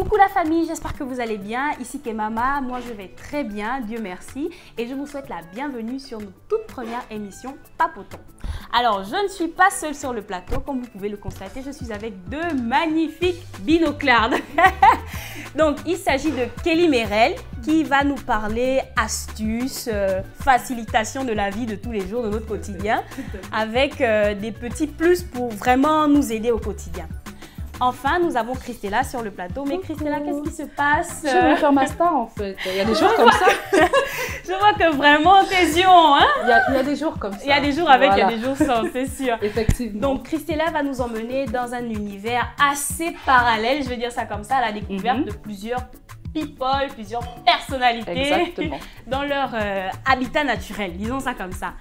Coucou la famille, j'espère que vous allez bien. Ici Kemama, moi je vais très bien, Dieu merci. Et je vous souhaite la bienvenue sur notre toute première émission Papotons. Alors, je ne suis pas seule sur le plateau, comme vous pouvez le constater, je suis avec deux magnifiques binoclardes. Donc, il s'agit de Kelly Merel qui va nous parler astuces, facilitation de la vie de tous les jours, de notre quotidien, avec des petits plus pour vraiment nous aider au quotidien. Enfin, nous avons Christella sur le plateau. Mais Christella, qu'est-ce qui se passe? Je vais faire ma star en fait. Il y a des jours comme ça. Je vois que vraiment tes yeux ont, hein? Il y a des jours comme ça. Il y a des jours avec, voilà. Il y a des jours sans, c'est sûr. Effectivement. Donc, Christella va nous emmener dans un univers assez parallèle, je vais dire ça comme ça, à la découverte de plusieurs people, plusieurs personnalités dans leur habitat naturel, disons ça comme ça.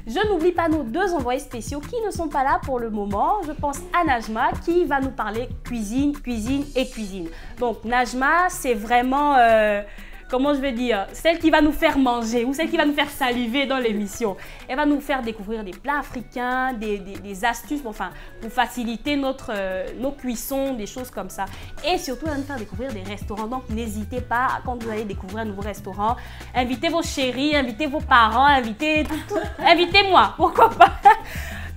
Je n'oublie pas nos deux envoyés spéciaux qui ne sont pas là pour le moment. Je pense à Najma qui va nous parler cuisine, cuisine et cuisine. Donc Najma, c'est vraiment, comment je vais dire, celle qui va nous faire manger ou celle qui va nous faire saliver dans l'émission. Elle va nous faire découvrir des plats africains, des astuces pour faciliter nos cuissons, des choses comme ça. Et surtout, elle va nous faire découvrir des restaurants. Donc n'hésitez pas, quand vous allez découvrir un nouveau restaurant, invitez vos chéris, invitez vos parents, invitez-moi, pourquoi pas.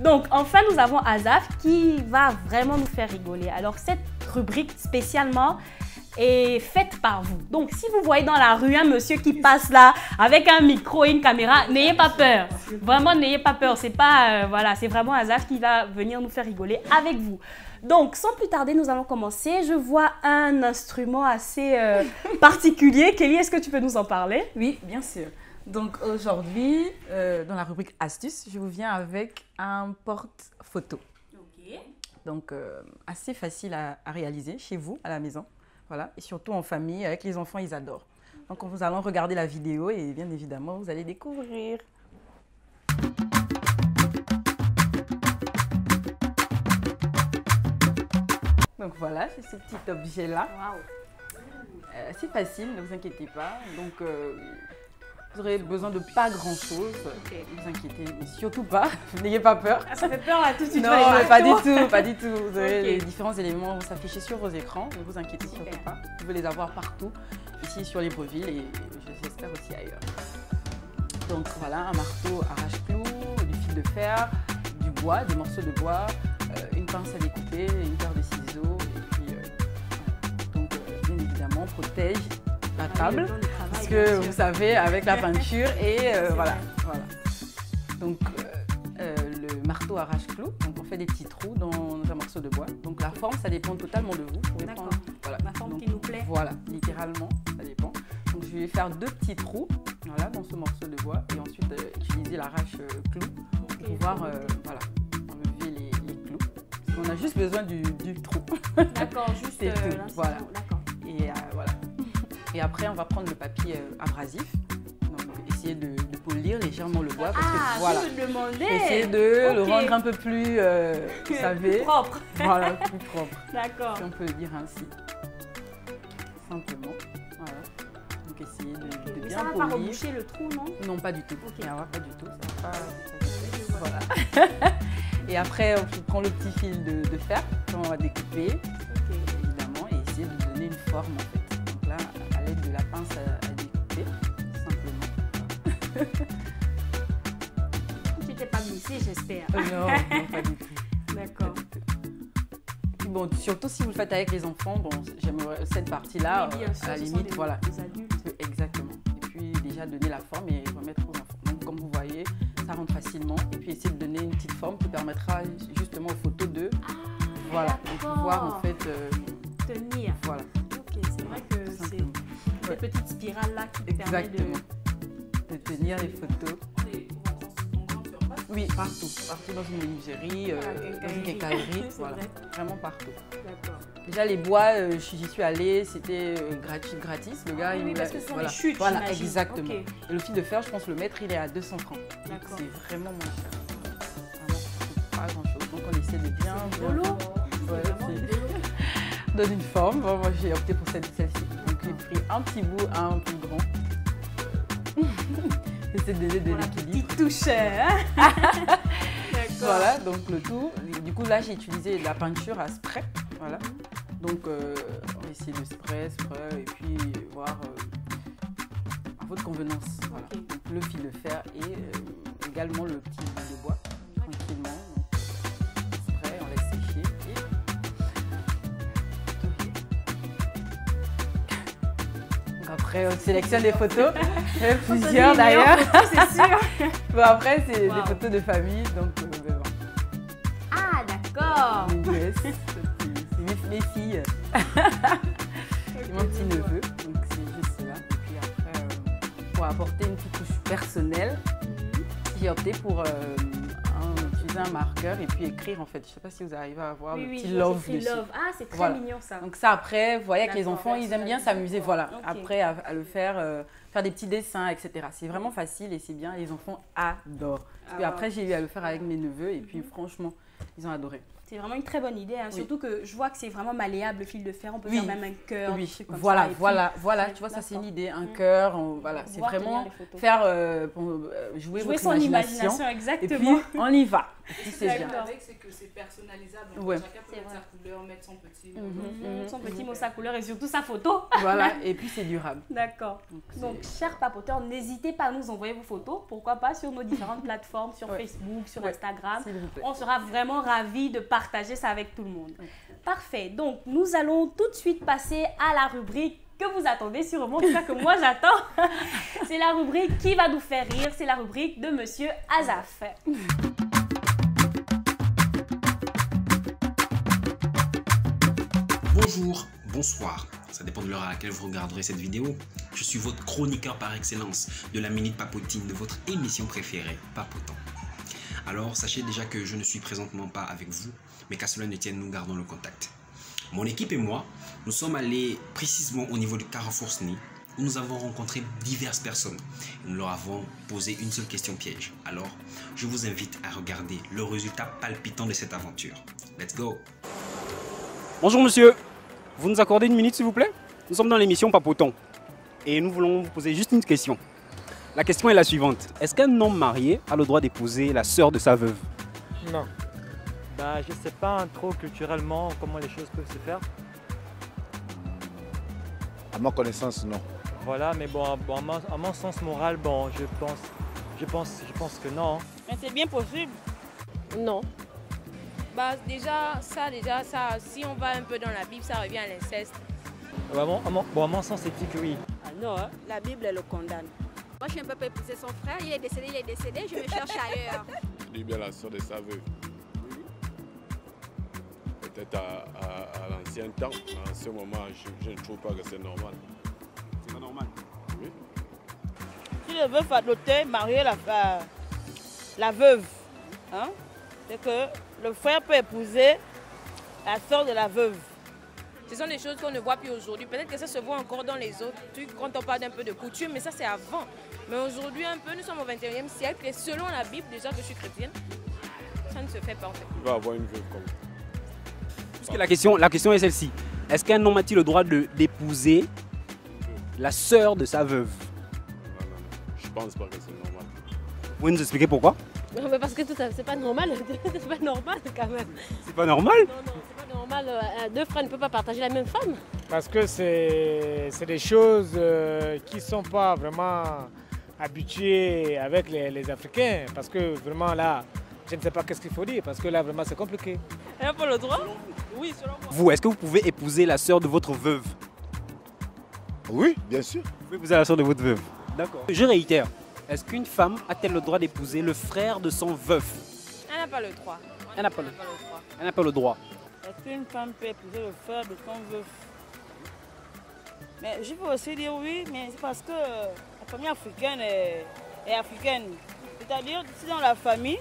Donc enfin, nous avons Azaf qui va vraiment nous faire rigoler. Alors cette rubrique spécialement est faite par vous. Donc, si vous voyez dans la rue un monsieur qui passe là avec un micro et une caméra, n'ayez pas peur. Vraiment, n'ayez pas peur. C'est pas, voilà, c'est vraiment Azaf qui va venir nous faire rigoler avec vous. Donc, sans plus tarder, nous allons commencer. Je vois un instrument assez particulier. Kelly, est-ce que tu peux nous en parler? Oui, bien sûr. Donc, aujourd'hui, dans la rubrique astuces, je vous viens avec un porte-photo. Ok. Donc, assez facile à réaliser chez vous, à la maison. Voilà, et surtout en famille, avec les enfants, ils adorent. Donc, nous allons regarder la vidéo et bien évidemment, vous allez découvrir. Donc voilà, c'est ce petit objet-là. Wow. C'est facile, ne vous inquiétez pas. Donc, vous aurez besoin de pas grand-chose. Okay. Ne vous inquiétez surtout pas, n'ayez pas peur. Ah, ça fait peur là tout de suite. Non, mais pas du tout, pas du tout. Vous aurez les différents éléments vont s'afficher sur vos écrans. Ne vous inquiétez surtout pas. Vous pouvez les avoir partout, ici sur Libreville et j'espère aussi ailleurs. Donc voilà, un marteau arrache-clous, du fil de fer, du bois, des morceaux de bois, une pince à découper, une paire de ciseaux et puis donc bien évidemment protège la table. Parce que vous savez, avec la peinture et voilà. Donc, le marteau arrache-clous. Donc, on fait des petits trous dans un morceau de bois. Donc, la forme, ça dépend totalement de vous. Vous pouvez prendre la forme qui nous plaît. Voilà, littéralement, ça dépend. Donc, je vais faire deux petits trous voilà, dans ce morceau de bois et ensuite utiliser l'arrache-clous pour pouvoir voilà, enlever les clous. Parce qu'on a juste besoin du trou. D'accord, juste c'est tout. Voilà. Et voilà. Et après, on va prendre le papier abrasif. Donc, essayer de polir légèrement le bois. Parce que, voilà, je me demandais. Essayer de le rendre un peu plus, vous savez, plus propre. Voilà, plus propre. D'accord. Si on peut le dire ainsi. Simplement. Voilà. Donc, essayer de bien ça va polir. pas reboucher le trou, non? Non, pas du tout. Okay. Pas du tout. Ça va pas. Voilà. Et après, on prend le petit fil de fer qu'on va découper. Évidemment, et essayer de donner une forme en fait. Donc là, à l'aide de la pince à découper, simplement. Tu t'es pas glissé, j'espère. Non, pas du tout. D'accord. Bon, surtout si vous le faites avec les enfants, bon, j'aimerais cette partie-là, oui, à la limite, voilà. Les adultes. Exactement. Et puis déjà donner la forme et remettre aux enfants. Donc comme vous voyez, ça rentre facilement. Et puis essayer de donner une petite forme qui permettra justement aux photos de, voilà, de pouvoir en fait tenir. Voilà. Ok, c'est vrai que c'est cette petite spirale là qui permet de tenir les photos. Oui, partout dans une menuiserie, dans une quincaillerie, voilà, vraiment partout. D'accord. Déjà les bois, j'y suis allée, c'était gratis. Le gars, oui, parce que ce sont voilà, des chutes, voilà, exactement. Okay. Et le fil de fer, je pense le mètre, il est à 200 francs. D'accord. C'est vraiment moins cher. Vraiment, pas grand chose. Donc on essaie de bien. Donne une forme. Bon, moi j'ai opté pour celle-ci. Donc j'ai pris un petit bout à un plus grand. J'essaie de donner de l'équilibre. Petite touche. Hein. Voilà, donc le tout. Du coup là j'ai utilisé de la peinture à spray. Voilà. Donc essayer le spray, et puis voir à votre convenance. Voilà. Okay. Donc, le fil de fer et également le petit bout de bois, tranquillement. Donc, spray, on laisse sécher et après, on sélectionne des photos, plusieurs d'ailleurs. C'est sûr. Bon, après, c'est des photos de famille, donc bon. Ah, d'accord. C'est mes filles. C'est mon petit neveu, donc c'est juste cela. Et puis après, pour apporter une petite touche personnelle, j'ai opté pour utiliser un marqueur et puis écrire en fait. Je ne sais pas si vous arrivez à voir le petit love dessus. Ah, c'est très mignon ça. Donc ça après, vous voyez que les enfants, ils aiment bien s'amuser. Voilà. Okay. Après, à le faire des petits dessins, etc. C'est vraiment facile et c'est bien. Les enfants adorent. Puis après, j'ai eu à le faire avec mes neveux et puis franchement, ils ont adoré. C'est vraiment une très bonne idée, hein. Surtout que je vois que c'est vraiment malléable le fil de fer. On peut faire même un cœur, des trucs comme voilà, ça. Voilà. Tu vois, ça c'est une idée, un cœur. Voilà, c'est vraiment faire jouer votre son imagination, exactement. Et puis on y va. C'est bien. C'est que c'est personnalisable. Donc chacun peut mettre sa couleur, mettre son petit mot. Son petit mot, sa couleur et surtout sa photo. Voilà, et puis c'est durable. D'accord. Donc, chers papoteurs, n'hésitez pas à nous envoyer vos photos. Pourquoi pas sur nos différentes plateformes, sur Facebook, sur Instagram. On sera vraiment ravis de partager ça avec tout le monde. Parfait. Donc, nous allons tout de suite passer à la rubrique que vous attendez sûrement, en tout cas que moi j'attends. C'est la rubrique qui va nous faire rire. C'est la rubrique de Monsieur Azaf. Bonjour, bonsoir, ça dépend de l'heure à laquelle vous regarderez cette vidéo. Je suis votre chroniqueur par excellence de la Minute Papotine, de votre émission préférée, Papotant. Alors, sachez déjà que je ne suis présentement pas avec vous, mais qu'à cela ne tienne, nous gardons le contact. Mon équipe et moi, nous sommes allés précisément au niveau du Carrefour SNI, où nous avons rencontré diverses personnes. Nous leur avons posé une seule question piège. Alors, je vous invite à regarder le résultat palpitant de cette aventure. Let's go! Bonjour monsieur, vous nous accordez une minute s'il vous plaît? Nous sommes dans l'émission Papoton et nous voulons vous poser juste une question. La question est la suivante. Est-ce qu'un homme marié a le droit d'épouser la sœur de sa veuve? Non. Bah, je ne sais pas trop culturellement comment les choses peuvent se faire. À ma connaissance, non. Voilà, mais bon, à mon sens moral, bon, je pense que non. Mais c'est bien possible. Non. Bah déjà, ça, si on va un peu dans la Bible, ça revient à l'inceste. À mon sens, c'est dit que oui. Ah non, hein? La Bible, elle le condamne. Moi, je suis un peu épouser son frère, il est décédé, je me cherche ailleurs. Je dis bien la soeur de sa veuve. Peut-être à l'ancien temps, en ce moment, je ne trouve pas que c'est normal. C'est pas normal? Oui. Si le veuf adopté marier la veuve, hein, c'est que le frère peut épouser la soeur de la veuve. Ce sont des choses qu'on ne voit plus aujourd'hui. Peut-être que ça se voit encore dans les autres trucs quand on parle d'un peu de coutume, mais ça c'est avant. Mais aujourd'hui un peu, nous sommes au 21e siècle et selon la Bible, déjà que je suis chrétienne, ça ne se fait pas en fait. Il va avoir une veuve comme ça. Puisque la question est celle-ci. Est-ce qu'un homme a-t-il le droit d'épouser la sœur de sa veuve? Non. Je pense pas que c'est normal. Vous pouvez nous expliquer pourquoi? Non, mais parce que tout ça, c'est pas normal. C'est pas normal quand même. C'est pas normal? Non, c'est pas normal. Deux frères ne peuvent pas partager la même femme. Parce que c'est des choses qui ne sont pas vraiment habituées avec les Africains. Parce que vraiment là, je ne sais pas qu'est-ce qu'il faut dire. Parce que là, vraiment, c'est compliqué. Elle n'a pas le droit? Oui, selon moi. Vous, est-ce que vous pouvez épouser la sœur de votre veuve? Oui, bien sûr. Vous pouvez épouser la sœur de votre veuve. D'accord. Je réitère. Est-ce qu'une femme a-t-elle le droit d'épouser le frère de son veuf? Elle n'a pas le droit. Elle n'a pas le droit. Est-ce qu'une femme peut épouser le frère de son veuf? Mais je peux aussi dire oui, mais c'est parce que la famille africaine est africaine. C'est-à-dire, si dans la famille,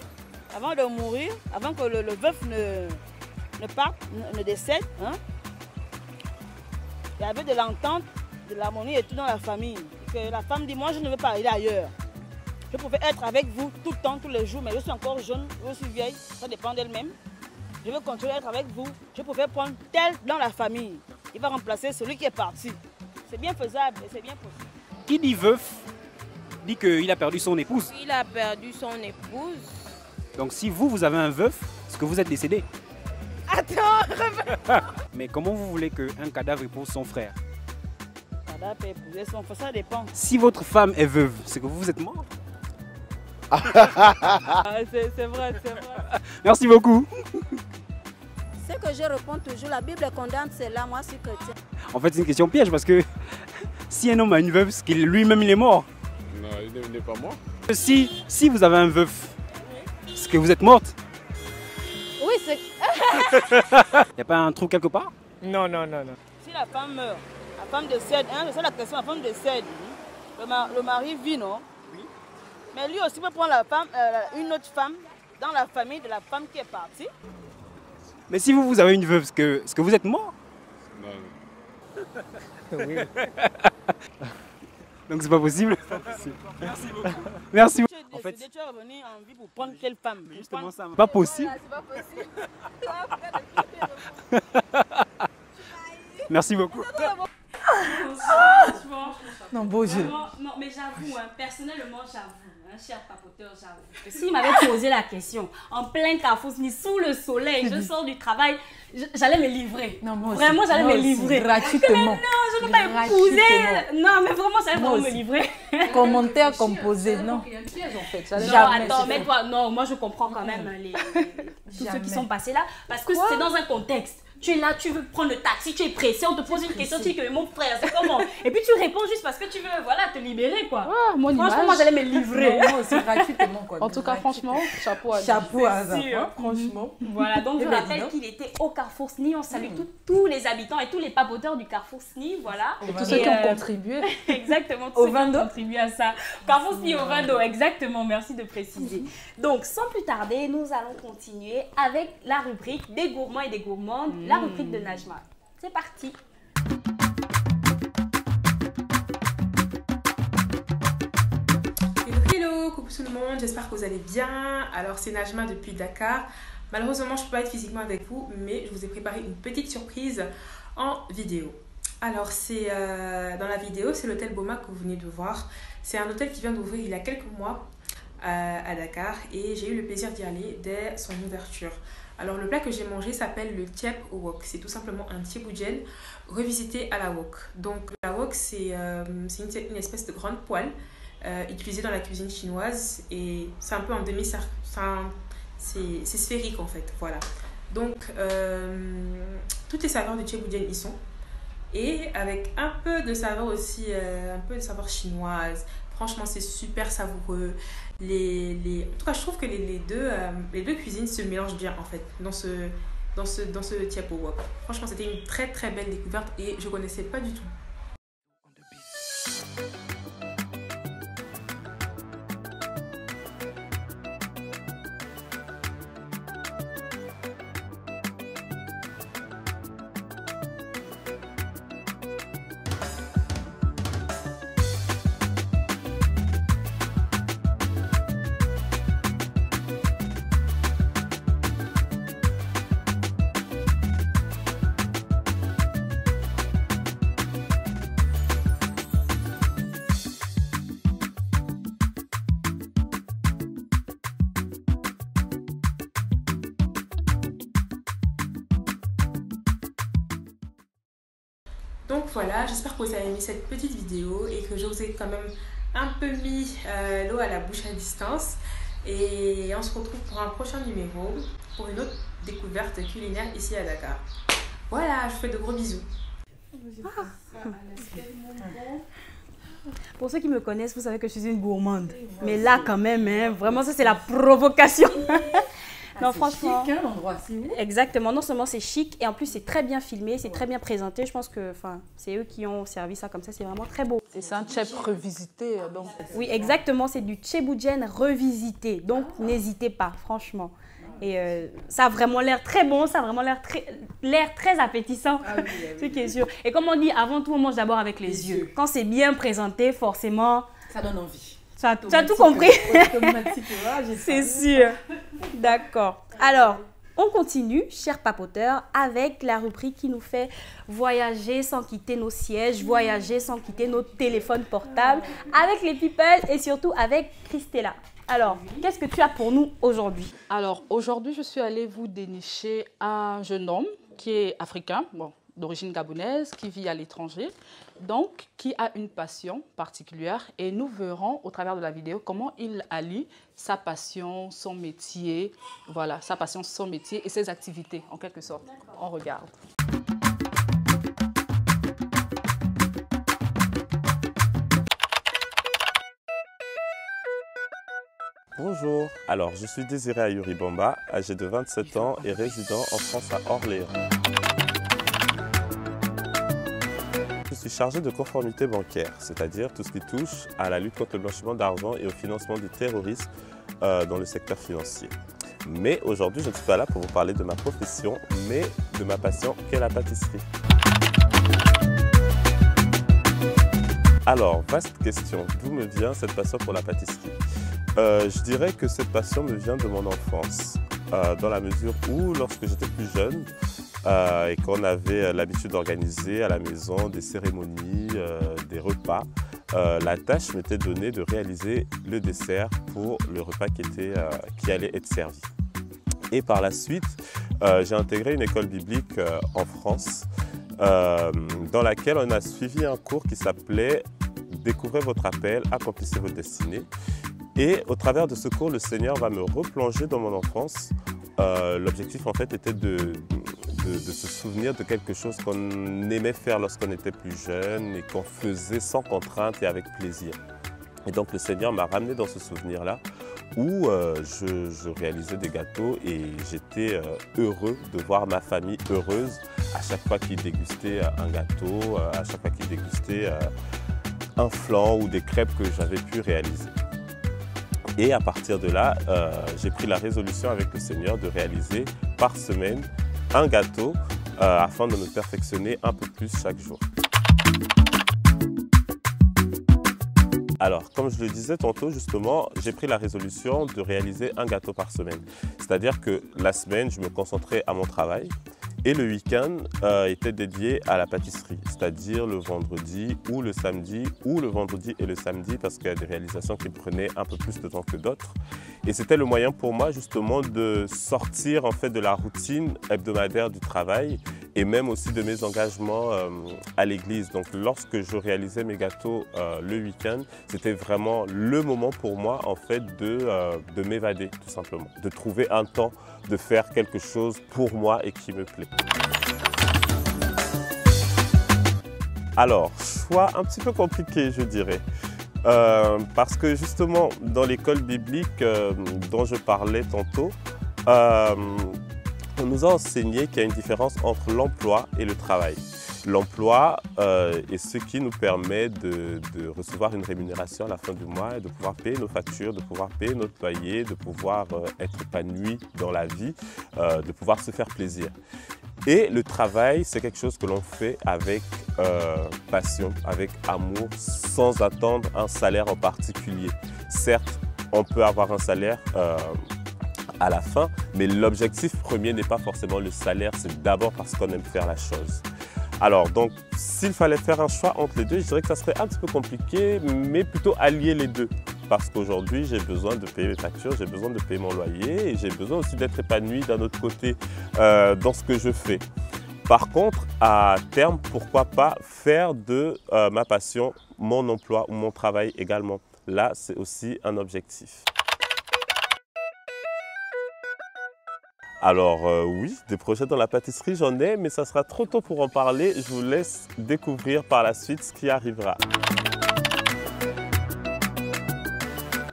avant de mourir, avant que le veuf ne parte, ne décède, hein, il y avait de l'entente, de l'harmonie et tout dans la famille. Que la femme dit, moi je ne veux pas aller ailleurs. Je pouvais être avec vous tout le temps, tous les jours, mais je suis encore jeune, je suis vieille, ça dépend d'elle-même. Je veux continuer à être avec vous. Je pouvais prendre tel dans la famille. Il va remplacer celui qui est parti. C'est bien faisable et c'est bien possible. Qui dit veuf dit qu'il a perdu son épouse. Il a perdu son épouse. Donc si vous avez un veuf, est-ce que vous êtes décédé? Attends, Mais comment vous voulez qu'un cadavre épouse son frère? Un cadavre peut épouser son frère, ça dépend. Si votre femme est veuve, c'est que vous êtes mort? C'est vrai, c'est vrai. Merci beaucoup. Ce que je réponds toujours, la Bible condamne cela, moi je suis chrétien. En fait, c'est une question piège parce que si un homme a une veuve, c'est qu'il lui-même il est mort. Non, il n'est pas mort. Si vous avez un veuf, c'est que vous êtes morte. Oui, c'est... Il n'y a pas un trou quelque part? Non. Si la femme meurt, la femme décède, c'est la question, la femme décède, le mari vit, non? Oui. Mais lui aussi peut prendre la femme, une autre femme dans la famille de la femme qui est partie. Mais si vous avez une veuve, est-ce que vous êtes mort? Non. Oui. Donc c'est pas possible. Merci beaucoup. Merci beaucoup. En fait, tu es revenu en vie pour prendre quelle femme? Justement, ça pas possible. Voilà, c'est pas possible. Merci beaucoup. Non, beau jeu. Non, mais j'avoue, personnellement, j'avoue, cher papoteur, j'avoue. S'il m'avait posé la question en plein Carrefour, ni sous le soleil, je sors du travail, j'allais me livrer. Non, moi aussi. Vraiment, j'allais me livrer. Gratuitement. Mais non, je ne peux pas épouser. Non, mais vraiment, j'allais vraiment me livrer. Commentaire composé, non. Il y a un piège en fait. Non, attends, mais toi, non, moi je comprends quand même tous ceux qui sont passés là, parce que c'est dans un contexte. Tu es là, tu veux prendre le taxi, tu es pressé, on te pose une question, tu dis que mon frère, c'est comment? Et puis tu réponds juste parce que tu veux, voilà, te libérer quoi. Ah, franchement, moi j'allais me livrer. Non, c'est gratuitement quoi. En tout cas, franchement, chapeau à Chapeau à ça, sûr. franchement. Voilà, donc je rappelle qu'il était au Carrefour SNI. On salue tous les habitants et tous les papoteurs du Carrefour SNI, voilà. Et tous ceux qui ont contribué. Exactement, tous ceux qui ont contribué à ça. Carrefour SNI au vin d'eau, exactement, merci de préciser. Donc, sans plus tarder, nous allons continuer avec la rubrique des gourmands et des gourmandes, la rubrique de Najma. C'est parti. Hello, coucou tout le monde, j'espère que vous allez bien. Alors c'est Najma depuis Dakar. Malheureusement je ne peux pas être physiquement avec vous, mais je vous ai préparé une petite surprise en vidéo. Alors c'est dans la vidéo, c'est l'hôtel Boma que vous venez de voir. C'est un hôtel qui vient d'ouvrir il y a quelques mois à Dakar et j'ai eu le plaisir d'y aller dès son ouverture. Alors le plat que j'ai mangé s'appelle le tiep au wok. C'est tout simplement un thieboudienne revisité à la wok. Donc la wok c'est une espèce de grande poêle utilisée dans la cuisine chinoise et c'est un peu en demi-cercle, c'est sphérique en fait, voilà. Donc toutes les saveurs du thieboudienne y sont et avec un peu de saveur aussi, un peu de saveur chinoise. Franchement, c'est super savoureux. En tout cas, je trouve que les deux cuisines se mélangent bien en fait dans ce tiep au wok. Franchement, c'était une très très belle découverte et je ne connaissais pas du tout. Donc voilà, j'espère que vous avez aimé cette petite vidéo et que je vous ai quand même un peu mis l'eau à la bouche à distance. Et on se retrouve pour un prochain numéro, pour une autre découverte culinaire ici à Dakar. Voilà, je vous fais de gros bisous. Pour ceux qui me connaissent, vous savez que je suis une gourmande. Mais là quand même, hein, vraiment ça c'est la provocation. Non, franchement, chic, hein, l'endroit, c'est où? Exactement, non seulement c'est chic et en plus c'est très bien filmé, c'est très bien présenté. Je pense que c'est eux qui ont servi ça comme ça, c'est vraiment très beau. Et c'est un tiep revisité donc. Oui, exactement, c'est du thieboudienne revisité. Donc n'hésitez pas, franchement. Et ça a vraiment l'air très bon, ça a vraiment l'air très appétissant, ce qui est sûr. Et comme on dit, avant tout, on mange d'abord avec les yeux. Quand c'est bien présenté, forcément... Ça donne envie. Tu as tout compris. C'est sûr. D'accord. Alors, on continue, chers papoteurs, avec la rubrique qui nous fait voyager sans quitter nos sièges, voyager sans quitter nos téléphones portables, avec les people et surtout avec Christella. Alors, qu'est-ce que tu as pour nous aujourd'hui? Alors, aujourd'hui, je suis allée vous dénicher un jeune homme qui est africain, bon, d'origine gabonaise, qui vit à l'étranger, donc qui a une passion particulière. Et nous verrons au travers de la vidéo comment il allie sa passion, son métier, voilà, sa passion, son métier et ses activités, en quelque sorte. On regarde. Bonjour, alors je suis Désiré Ayuri Bamba, âgé de 27 ans et résident en France à Orléans. Je suis chargé de conformité bancaire, c'est-à-dire tout ce qui touche à la lutte contre le blanchiment d'argent et au financement du terrorisme dans le secteur financier. Mais aujourd'hui, je ne suis pas là pour vous parler de ma profession, mais de ma passion qu'est la pâtisserie. Alors, vaste question, d'où me vient cette passion pour la pâtisserie? Je dirais que cette passion me vient de mon enfance, dans la mesure où, lorsque j'étais plus jeune et qu'on avait l'habitude d'organiser à la maison des cérémonies, des repas, la tâche m'était donnée de réaliser le dessert pour le repas qui allait être servi. Et par la suite, j'ai intégré une école biblique en France, dans laquelle on a suivi un cours qui s'appelait « Découvrez votre appel, accomplissez votre destinée ». Et au travers de ce cours, le Seigneur va me replonger dans mon enfance. L'objectif, en fait, était de se souvenir de quelque chose qu'on aimait faire lorsqu'on était plus jeune et qu'on faisait sans contrainte et avec plaisir. Et donc, le Seigneur m'a ramené dans ce souvenir-là où je réalisais des gâteaux et j'étais heureux de voir ma famille heureuse à chaque fois qu'ils dégustaient un gâteau, à chaque fois qu'ils dégustaient un flan ou des crêpes que j'avais pu réaliser. Et à partir de là, j'ai pris la résolution avec le Seigneur de réaliser par semaine un gâteau afin de me perfectionner un peu plus chaque jour. Alors, comme je le disais tantôt, justement, j'ai pris la résolution de réaliser un gâteau par semaine. C'est-à-dire que la semaine, je me concentrais à mon travail. Et le week-end était dédié à la pâtisserie, c'est-à-dire le vendredi ou le samedi, ou le vendredi et le samedi, parce qu'il y a des réalisations qui prenaient un peu plus de temps que d'autres. Et c'était le moyen pour moi justement de sortir en fait de la routine hebdomadaire du travail et même aussi de mes engagements à l'église. Donc lorsque je réalisais mes gâteaux le week-end, c'était vraiment le moment pour moi en fait de m'évader tout simplement, de trouver un temps de faire quelque chose pour moi et qui me plaît. Alors, choix un petit peu compliqué, je dirais. Parce que justement, dans l'école biblique dont je parlais tantôt, on nous a enseigné qu'il y a une différence entre l'emploi et le travail. L'emploi est ce qui nous permet de recevoir une rémunération à la fin du mois et de pouvoir payer nos factures, de pouvoir payer notre loyer, de pouvoir être épanoui dans la vie, de pouvoir se faire plaisir. Et le travail, c'est quelque chose que l'on fait avec passion, avec amour, sans attendre un salaire en particulier. Certes, on peut avoir un salaire à la fin, mais l'objectif premier n'est pas forcément le salaire, c'est d'abord parce qu'on aime faire la chose. Alors, donc, s'il fallait faire un choix entre les deux, je dirais que ça serait un petit peu compliqué, mais plutôt allier les deux. Parce qu'aujourd'hui, j'ai besoin de payer mes factures, j'ai besoin de payer mon loyer et j'ai besoin aussi d'être épanoui d'un autre côté dans ce que je fais. Par contre, à terme, pourquoi pas faire de ma passion mon emploi ou mon travail également. Là, c'est aussi un objectif. Alors oui, des projets dans la pâtisserie, j'en ai, mais ça sera trop tôt pour en parler. Je vous laisse découvrir par la suite ce qui arrivera.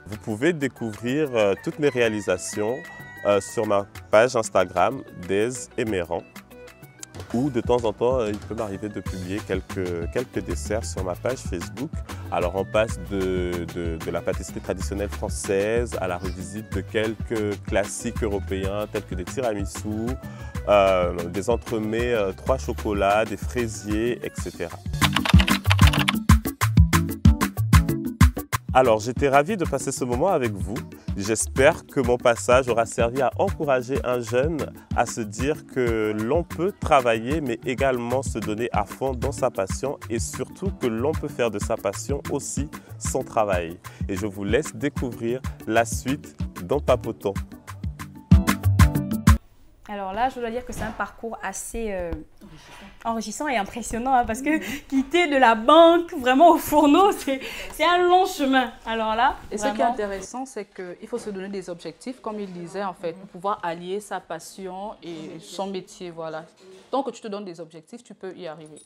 Vous pouvez découvrir toutes mes réalisations sur ma page Instagram, Dez Emeran, où de temps en temps, il peut m'arriver de publier quelques desserts sur ma page Facebook. Alors on passe de la pâtisserie traditionnelle française à la revisite de quelques classiques européens tels que des tiramisus, des entremets 3 chocolats, des fraisiers, etc. Alors j'étais ravi de passer ce moment avec vous. J'espère que mon passage aura servi à encourager un jeune à se dire que l'on peut travailler mais également se donner à fond dans sa passion et surtout que l'on peut faire de sa passion aussi son travail. Et je vous laisse découvrir la suite dans Papotons. Alors là, je dois dire que c'est un parcours assez enrichissant et impressionnant hein, parce que quitter de la banque vraiment au fourneau, c'est un long chemin. Alors là, et ce qui est intéressant, c'est qu'il faut se donner des objectifs, comme il disait en fait, pour pouvoir allier sa passion et son métier. Voilà. Tant que tu te donnes des objectifs, tu peux y arriver.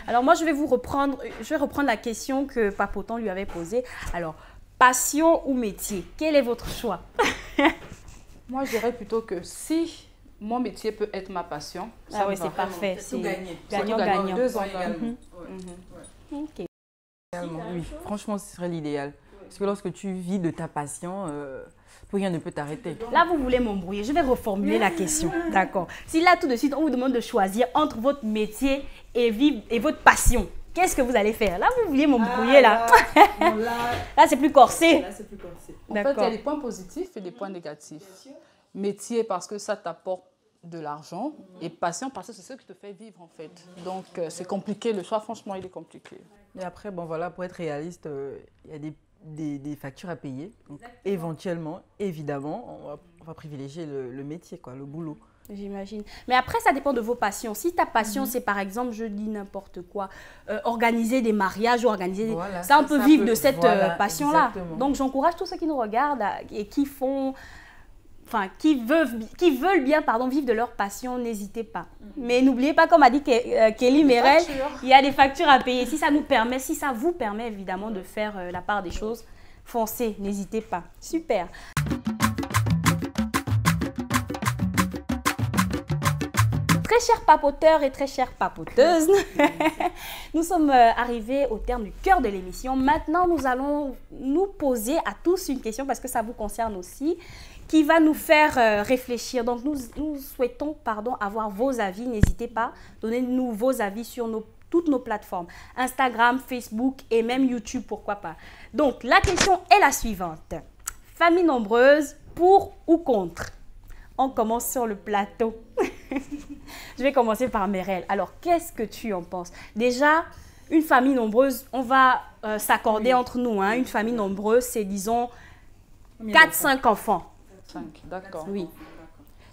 Alors moi, je vais reprendre la question que Papoton lui avait posée. Alors, passion ou métier, quel est votre choix? Moi, je dirais plutôt que si mon métier peut être ma passion, ça oui, c'est parfait. C'est tout gagné. Gagnant-gagnant. Deux ans également. Ok. Oui, franchement, ce serait l'idéal. Parce que lorsque tu vis de ta passion, rien ne peut t'arrêter. Là, vous voulez m'embrouiller. Je vais reformuler la question. D'accord. Si là, tout de suite, on vous demande de choisir entre votre métier et votre passion, qu'est-ce que vous allez faire? Là, vous vouliez m'embrouiller, là. Là, c'est plus corsé. Là, c'est plus corsé. En fait, il y a des points positifs et des points négatifs. Métier, parce que ça t'apporte de l'argent. Et passion, parce que c'est ce qui te fait vivre, en fait. Donc, c'est compliqué. Le choix, franchement, il est compliqué. Et après, bon, voilà, pour être réaliste, il y a des factures à payer. Donc, éventuellement, évidemment, on va privilégier le métier, quoi, le boulot. J'imagine. Mais après, ça dépend de vos passions. Si ta passion, c'est par exemple, je dis n'importe quoi, organiser des mariages ou organiser des... Voilà, ça, on peut vivre de cette passion-là. Exactement. Donc, j'encourage tous ceux qui nous regardent et qui font... Enfin, qui veulent bien vivre de leur passion, n'hésitez pas. Mais n'oubliez pas, comme a dit Kelly Merel, il y a des factures à payer. Si ça vous permet évidemment de faire la part des choses, foncez, n'hésitez pas. Super. Très chers papoteurs et très chères papoteuses, nous sommes arrivés au terme du cœur de l'émission. Maintenant, nous allons nous poser à tous une question parce que ça vous concerne aussi, qui va nous faire réfléchir. Donc, nous souhaitons avoir vos avis. N'hésitez pas, donnez-nous vos avis sur toutes nos plateformes. Instagram, Facebook et même YouTube, pourquoi pas. Donc, la question est la suivante. Famille nombreuse, pour ou contre? On commence sur le plateau. Je vais commencer par Merel. Alors, qu'est-ce que tu en penses? Déjà, une famille nombreuse, on va s'accorder entre nous. Hein. Une famille nombreuse, c'est disons 4-5 enfants. 5, d'accord. Oui.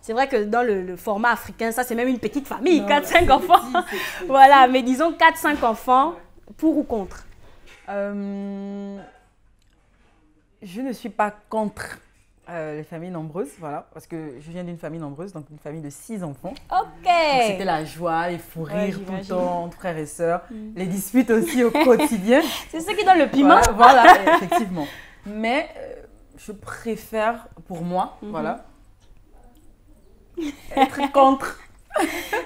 C'est vrai que dans le format africain, ça c'est même une petite famille, 4-5 enfants. Voilà, mais disons 4-5 enfants, pour ou contre? Je ne suis pas contre les familles nombreuses, voilà, parce que je viens d'une famille nombreuse, donc une famille de 6 enfants. Ok. C'était la joie, les fous rires tout le temps entre frères et sœurs, les disputes aussi au quotidien. C'est ce qui donne le piment. Voilà, effectivement. Mais je préfère, pour moi, voilà, être contre.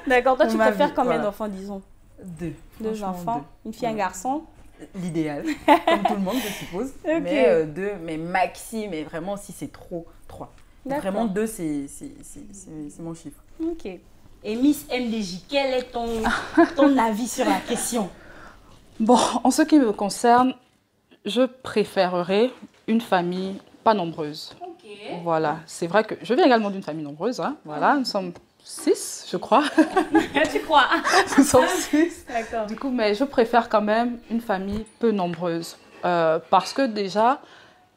D'accord, toi tu préfères combien d'enfants, disons? 2. 2 enfants, une fille, un garçon? L'idéal, comme tout le monde, je suppose. Okay. Mais 2, mais maxi, mais vraiment, si c'est trop, 3. Vraiment, 2, c'est mon chiffre. Ok. Et Miss MDJ, quel est ton avis sur la question? Bon, en ce qui me concerne, je préférerais une famille pas nombreuse. Okay. Voilà, c'est vrai que je viens également d'une famille nombreuse. Hein. Voilà, nous sommes 6, je crois. Tu crois? Nous sommes 6. D'accord. Du coup, mais je préfère quand même une famille peu nombreuse. Parce que déjà,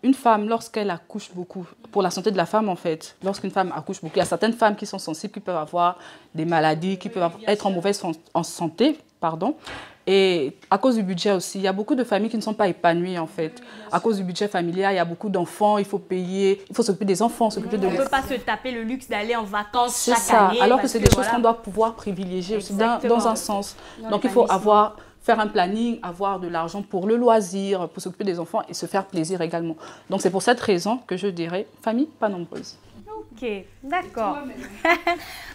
une femme, lorsqu'elle accouche beaucoup, pour la santé de la femme en fait, lorsqu'une femme accouche beaucoup, il y a certaines femmes qui sont sensibles, qui peuvent avoir des maladies, qui peuvent être en mauvaise santé, pardon. Et à cause du budget aussi, il y a beaucoup de familles qui ne sont pas épanouies en fait. À cause du budget familial, il y a beaucoup d'enfants, il faut payer, il faut s'occuper des enfants, s'occuper de... On ne peut pas se taper le luxe d'aller en vacances chaque année. C'est ça, alors que c'est des choses qu'on doit pouvoir privilégier aussi dans un sens. Donc il faut faire un planning, avoir de l'argent pour le loisir, pour s'occuper des enfants et se faire plaisir également. Donc c'est pour cette raison que je dirais famille pas nombreuse. Ok, d'accord.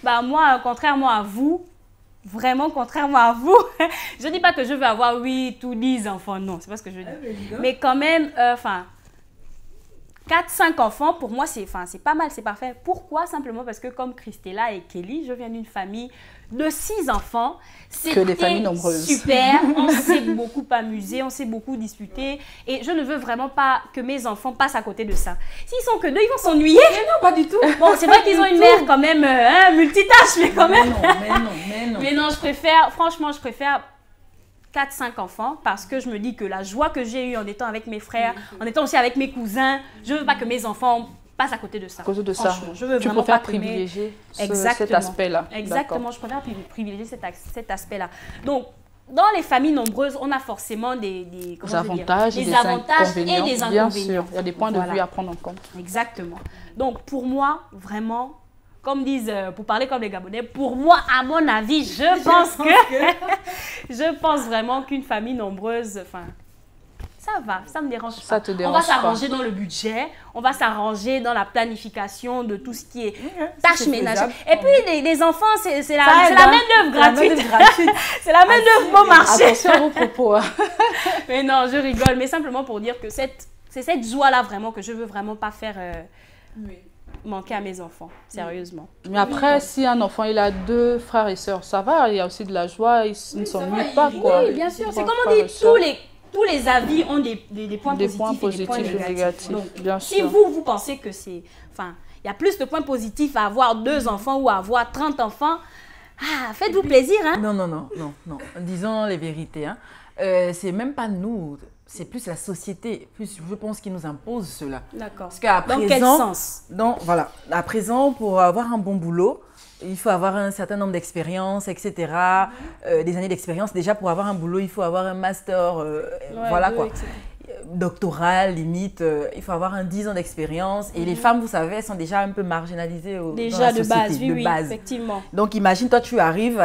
Bah moi, contrairement à vous, vraiment, contrairement à vous, je ne dis pas que je veux avoir 8 ou 10 enfants, non, c'est pas ce que je dis. Mais quand même, 4-5 enfants, pour moi, c'est pas mal, c'est parfait. Pourquoi? Simplement parce que comme Christella et Kelly, je viens d'une famille de 6 enfants. Que des familles nombreuses. Super, on s'est beaucoup amusé, on s'est beaucoup disputé. Et je ne veux vraiment pas que mes enfants passent à côté de ça. S'ils sont que 2, ils vont s'ennuyer. Mais non, pas du tout. Bon, c'est vrai qu'ils ont une mère quand même multitâche, mais quand même. Mais non. Mais non, franchement, je préfère 4-5 enfants parce que je me dis que la joie que j'ai eue en étant avec mes frères, en étant aussi avec mes cousins, je ne veux pas que mes enfants passe à côté de ça. À cause de ça, je veux tu vraiment préfères pas privilégier cet aspect-là. Exactement, je préfère privilégier cet aspect-là. Donc, dans les familles nombreuses, on a forcément des avantages, et des inconvénients. Bien sûr, il y a des points de vue à prendre en compte. Exactement. Donc, pour moi, vraiment, comme disent, pour parler comme les Gabonais, pour moi, à mon avis, je pense vraiment qu'une famille nombreuse, enfin, ça va, ça me dérange pas. Ça te dérange pas. On va s'arranger dans le budget, on va s'arranger dans la planification de tout ce qui est tâches ménagères. Et puis, les enfants, c'est la main-d'œuvre gratuite. C'est la main-d'œuvre bon marché. Attention à vos propos. Mais non, je rigole, mais simplement pour dire que c'est cette joie-là vraiment que je veux vraiment pas faire manquer à mes enfants, sérieusement. Mais après, si un enfant il a 2 frères et sœurs, ça va, il y a aussi de la joie, ils ne s'ennuient pas. Oui, bien sûr, c'est comme on dit, tous les avis ont des points positifs et des points négatifs. Donc, bien si sûr. vous pensez que c'est... Enfin, il y a plus de points positifs à avoir 2 enfants ou à avoir 30 enfants, faites-vous plaisir. Hein? Non. Disons les vérités. Hein. C'est même pas nous, c'est plus la société, je pense, qui nous impose cela. D'accord. Parce qu'à présent, dans quel sens? Voilà, à présent, pour avoir un bon boulot, il faut avoir un certain nombre d'expériences, etc. Des années d'expérience. Déjà, pour avoir un boulot, il faut avoir un master, voilà quoi. Doctoral, limite. Il faut avoir 10 ans d'expérience. Et les femmes, vous savez, elles sont déjà un peu marginalisées dans la société. Oui, effectivement. Donc, imagine, toi, tu arrives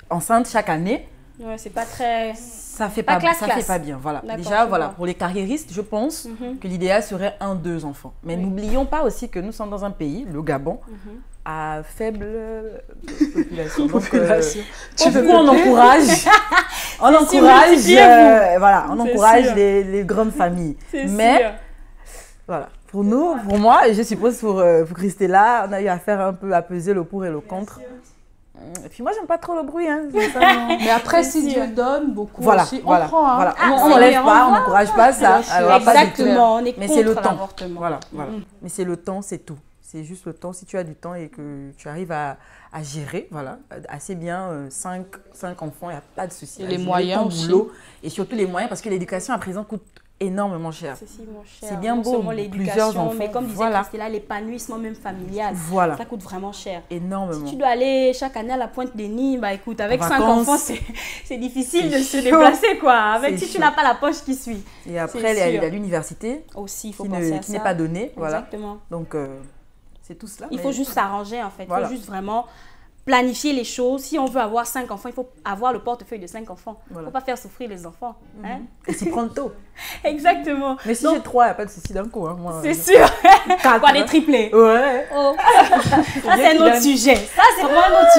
enceinte chaque année. Ouais, c'est pas très... Ça fait pas bien, voilà. Déjà, voilà, pour les carriéristes, je pense que l'idéal serait 1-2 enfants. Mais n'oublions pas aussi que nous sommes dans un pays, le Gabon, à faible population. Donc, on encourage, on encourage les grandes familles. Mais, voilà, pour nous, pour moi, et je suppose pour Christella, on a eu à faire un peu à peser le pour et le contre. Et puis moi, j'aime pas trop le bruit. Hein. Mais après, si Dieu donne beaucoup aussi, on prend. Hein. Voilà. On n'enlève pas, on n'encourage pas ça. Exactement, on est contre l'avortement. Voilà. Mais c'est le temps, c'est tout. C'est juste le temps. Si tu as du temps et que tu arrives à gérer, voilà, assez bien 5 enfants, il n'y a pas de souci. Les moyens aussi. Boulot, et surtout les moyens, parce que l'éducation à présent coûte énormément cher. C'est bien beau, plusieurs enfants. Mais comme disait Christella, l'épanouissement même familial, ça coûte vraiment cher. Énormément. Si tu dois aller chaque année à la Pointe-des-Nids, bah écoute, avec 5 enfants, c'est difficile de se déplacer, quoi. Si tu n'as pas la poche qui suit. Et après, il y a l'université aussi, il faut penser à ça. Qui n'est pas donnée. Exactement. Voilà. Donc, c'est tout cela. Il faut juste s'arranger, en fait. Il faut juste vraiment planifier les choses. Si on veut avoir 5 enfants, il faut avoir le portefeuille de 5 enfants. Il ne faut pas faire souffrir les enfants. Hein? Et s'y prendre tôt. Exactement. Mais si j'ai 3, il n'y a pas de souci d'un coup. Hein, c'est sûr. 4, quoi, des triplés. Ouais. Oh. Ça, c'est un autre sujet. Ça, c'est vraiment un autre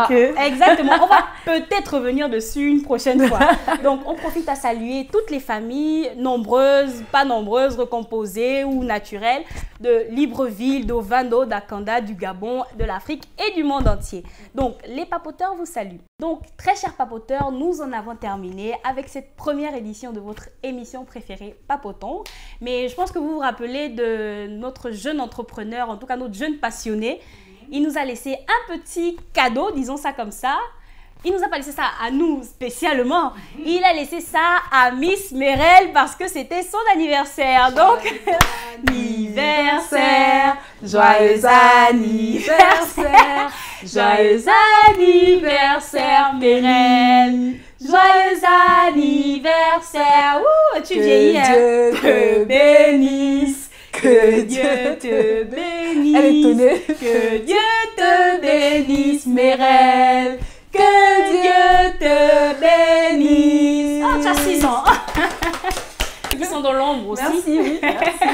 sujet. Exactement. On va peut-être revenir dessus une prochaine fois. Donc, on profite à saluer toutes les familles, nombreuses, pas nombreuses, recomposées ou naturelles, de Libreville, d'Ovando, d'Akanda, du Gabon, de l'Afrique et du monde entier. Donc, les papoteurs vous saluent. Donc, très chers papoteurs, nous en avons terminé avec cette première édition de votre émission préférée, Papotons. Mais je pense que vous vous rappelez de notre jeune entrepreneur, en tout cas notre jeune passionné. Il nous a laissé un petit cadeau, disons ça comme ça. Il ne nous a pas laissé ça à nous spécialement. Il a laissé ça à Miss Merel parce que c'était son anniversaire. Donc, anniversaire, joyeux anniversaire, joyeux anniversaire Merel, joyeux anniversaire. Ouh, tu vieillis. Que Dieu te bénisse. Que Dieu te bénisse. Elle est tonnée. Que Dieu te bénisse Merel. Que Dieu te bénisse. Oh, tu as 6 ans. Ils sont dans l'ombre aussi. Merci, oui. Merci.